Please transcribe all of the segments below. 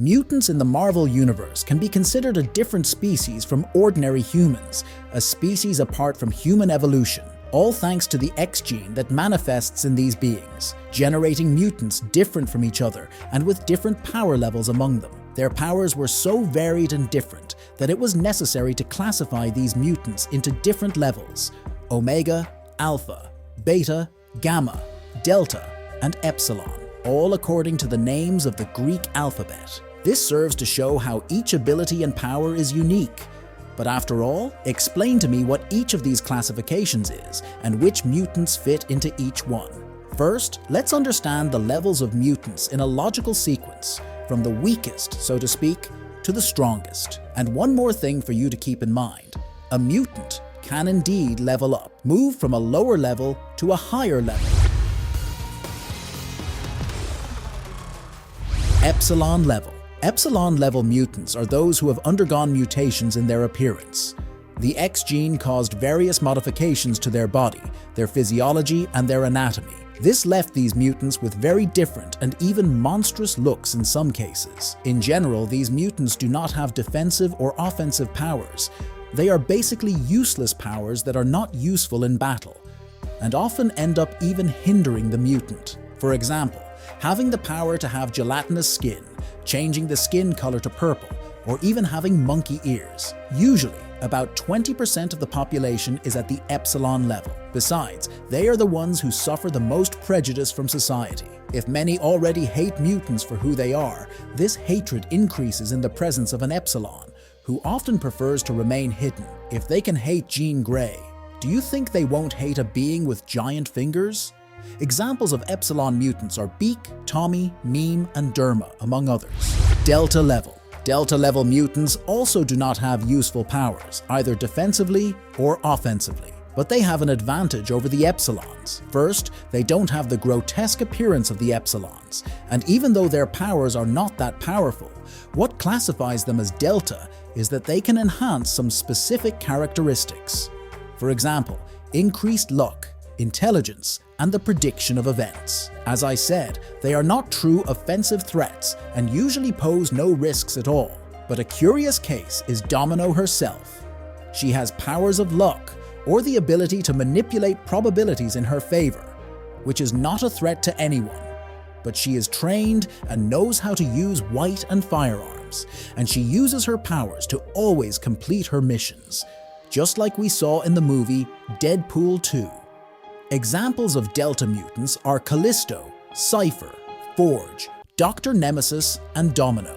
Mutants in the Marvel Universe can be considered a different species from ordinary humans, a species apart from human evolution, all thanks to the X gene that manifests in these beings, generating mutants different from each other and with different power levels among them. Their powers were so varied and different that it was necessary to classify these mutants into different levels: Omega, Alpha, Beta, Gamma, Delta, and Epsilon, all according to the names of the Greek alphabet. This serves to show how each ability and power is unique. But after all, explain to me what each of these classifications is and which mutants fit into each one. First, let's understand the levels of mutants in a logical sequence, from the weakest, so to speak, to the strongest. And one more thing for you to keep in mind: a mutant can indeed level up, move from a lower level to a higher level. Epsilon level. Epsilon level mutants are those who have undergone mutations in their appearance. The X gene caused various modifications to their body, their physiology, and their anatomy. This left these mutants with very different and even monstrous looks in some cases. In general, these mutants do not have defensive or offensive powers. They are basically useless powers that are not useful in battle, and often end up even hindering the mutant. For example, having the power to have gelatinous skin, changing the skin color to purple, or even having monkey ears. Usually, about 20% of the population is at the Epsilon level. Besides, they are the ones who suffer the most prejudice from society. If many already hate mutants for who they are, this hatred increases in the presence of an Epsilon, who often prefers to remain hidden. If they can hate Jean Grey, do you think they won't hate a being with giant fingers? Examples of Epsilon mutants are Beak, Tommy, Meme, and Derma, among others. Delta level. Delta level mutants also do not have useful powers, either defensively or offensively. But they have an advantage over the Epsilons. First, they don't have the grotesque appearance of the Epsilons, and even though their powers are not that powerful, what classifies them as Delta is that they can enhance some specific characteristics. For example, increased luck, intelligence, and the prediction of events. As I said, they are not true offensive threats and usually pose no risks at all. But a curious case is Domino herself. She has powers of luck, or the ability to manipulate probabilities in her favor, which is not a threat to anyone. But she is trained and knows how to use white and firearms, and she uses her powers to always complete her missions, just like we saw in the movie Deadpool 2. Examples of Delta mutants are Callisto, Cypher, Forge, Dr. Nemesis, and Domino.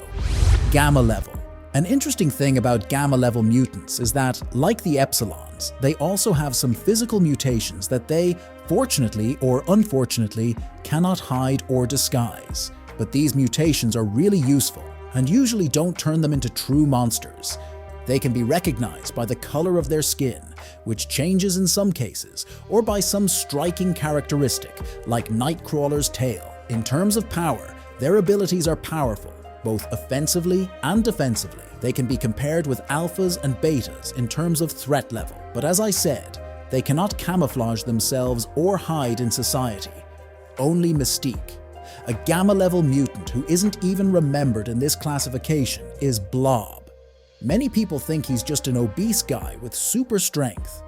Gamma level. An interesting thing about Gamma level mutants is that, like the Epsilons, they also have some physical mutations that they, fortunately or unfortunately, cannot hide or disguise. But these mutations are really useful and usually don't turn them into true monsters. They can be recognized by the color of their skin, which changes in some cases, or by some striking characteristic, like Nightcrawler's tail. In terms of power, their abilities are powerful, both offensively and defensively. They can be compared with alphas and betas in terms of threat level. But as I said, they cannot camouflage themselves or hide in society. Only Mystique. A gamma-level mutant who isn't even remembered in this classification is Blob. Many people think he's just an obese guy with super strength.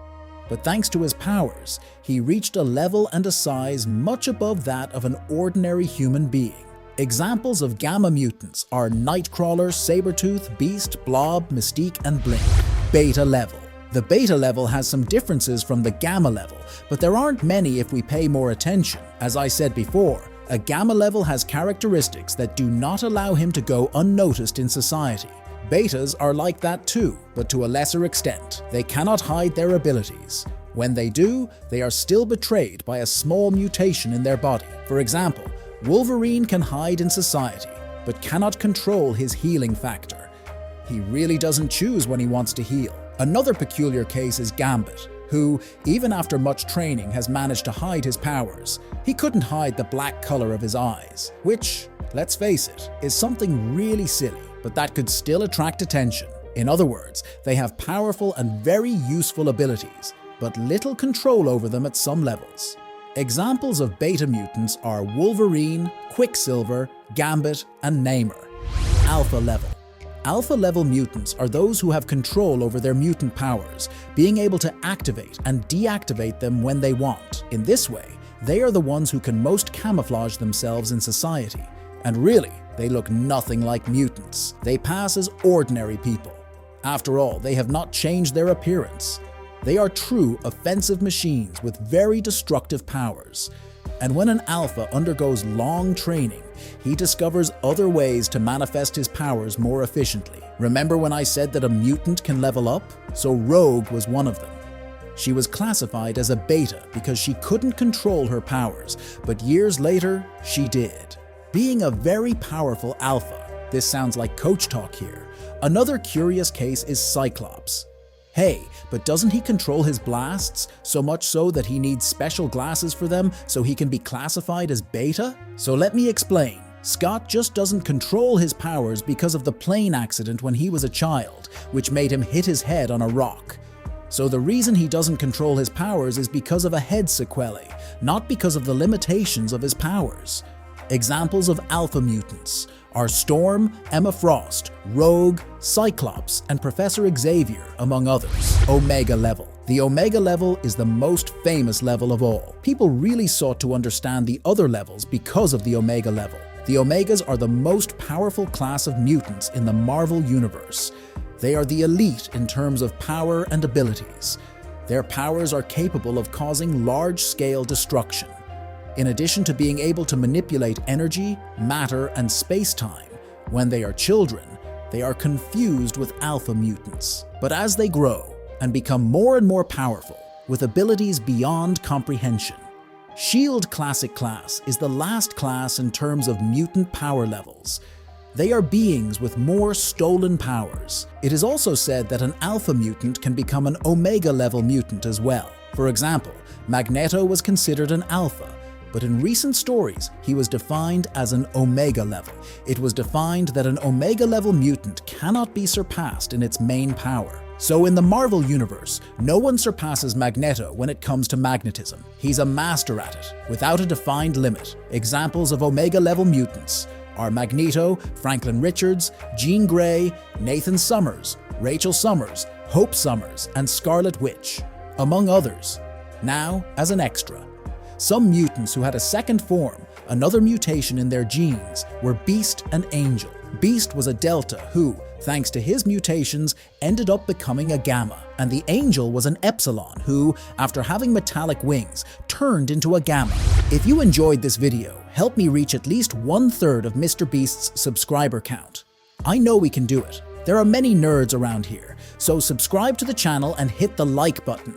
But thanks to his powers, he reached a level and a size much above that of an ordinary human being. Examples of gamma mutants are Nightcrawler, Sabretooth, Beast, Blob, Mystique, and Blink. Beta level. The beta level has some differences from the gamma level, but there aren't many if we pay more attention. As I said before, a gamma level has characteristics that do not allow him to go unnoticed in society. Betas are like that too, but to a lesser extent. They cannot hide their abilities. When they do, they are still betrayed by a small mutation in their body. For example, Wolverine can hide in society, but cannot control his healing factor. He really doesn't choose when he wants to heal. Another peculiar case is Gambit, who, even after much training, has managed to hide his powers. He couldn't hide the black color of his eyes, which, let's face it, is something really silly, but that could still attract attention. In other words, they have powerful and very useful abilities, but little control over them at some levels. Examples of beta mutants are Wolverine, Quicksilver, Gambit, and Namor. Alpha level. Alpha level mutants are those who have control over their mutant powers, being able to activate and deactivate them when they want. In this way, they are the ones who can most camouflage themselves in society. And really, they look nothing like mutants. They pass as ordinary people. After all, they have not changed their appearance. They are true offensive machines with very destructive powers. And when an alpha undergoes long training, he discovers other ways to manifest his powers more efficiently. Remember when I said that a mutant can level up? So Rogue was one of them. She was classified as a beta because she couldn't control her powers, but years later, she did. Being a very powerful alpha, this sounds like coach talk here. Another curious case is Cyclops. Hey, but doesn't he control his blasts, so much so that he needs special glasses for them so he can be classified as beta? So let me explain. Scott just doesn't control his powers because of the plane accident when he was a child, which made him hit his head on a rock. So the reason he doesn't control his powers is because of a head sequelae, not because of the limitations of his powers. Examples of alpha mutants are Storm, Emma Frost, Rogue, Cyclops, and Professor Xavier, among others. Omega level. The Omega level is the most famous level of all. People really sought to understand the other levels because of the Omega level. The Omegas are the most powerful class of mutants in the Marvel Universe. They are the elite in terms of power and abilities. Their powers are capable of causing large-scale destruction. In addition to being able to manipulate energy, matter, and space-time, when they are children, they are confused with alpha mutants. But as they grow and become more and more powerful, with abilities beyond comprehension, Shield Classic Class is the last class in terms of mutant power levels. They are beings with more stolen powers. It is also said that an alpha mutant can become an Omega level mutant as well. For example, Magneto was considered an alpha, but in recent stories, he was defined as an Omega level. It was defined that an Omega level mutant cannot be surpassed in its main power. So in the Marvel Universe, no one surpasses Magneto when it comes to magnetism. He's a master at it, without a defined limit. Examples of Omega level mutants are Magneto, Franklin Richards, Jean Grey, Nathan Summers, Rachel Summers, Hope Summers, and Scarlet Witch, among others. Now, as an extra, some mutants who had a second form, another mutation in their genes, were Beast and Angel. Beast was a Delta who, thanks to his mutations, ended up becoming a Gamma, and the Angel was an Epsilon who, after having metallic wings, turned into a Gamma. If you enjoyed this video, help me reach at least 1/3 of Mr. Beast's subscriber count. I know we can do it. There are many nerds around here, so subscribe to the channel and hit the like button.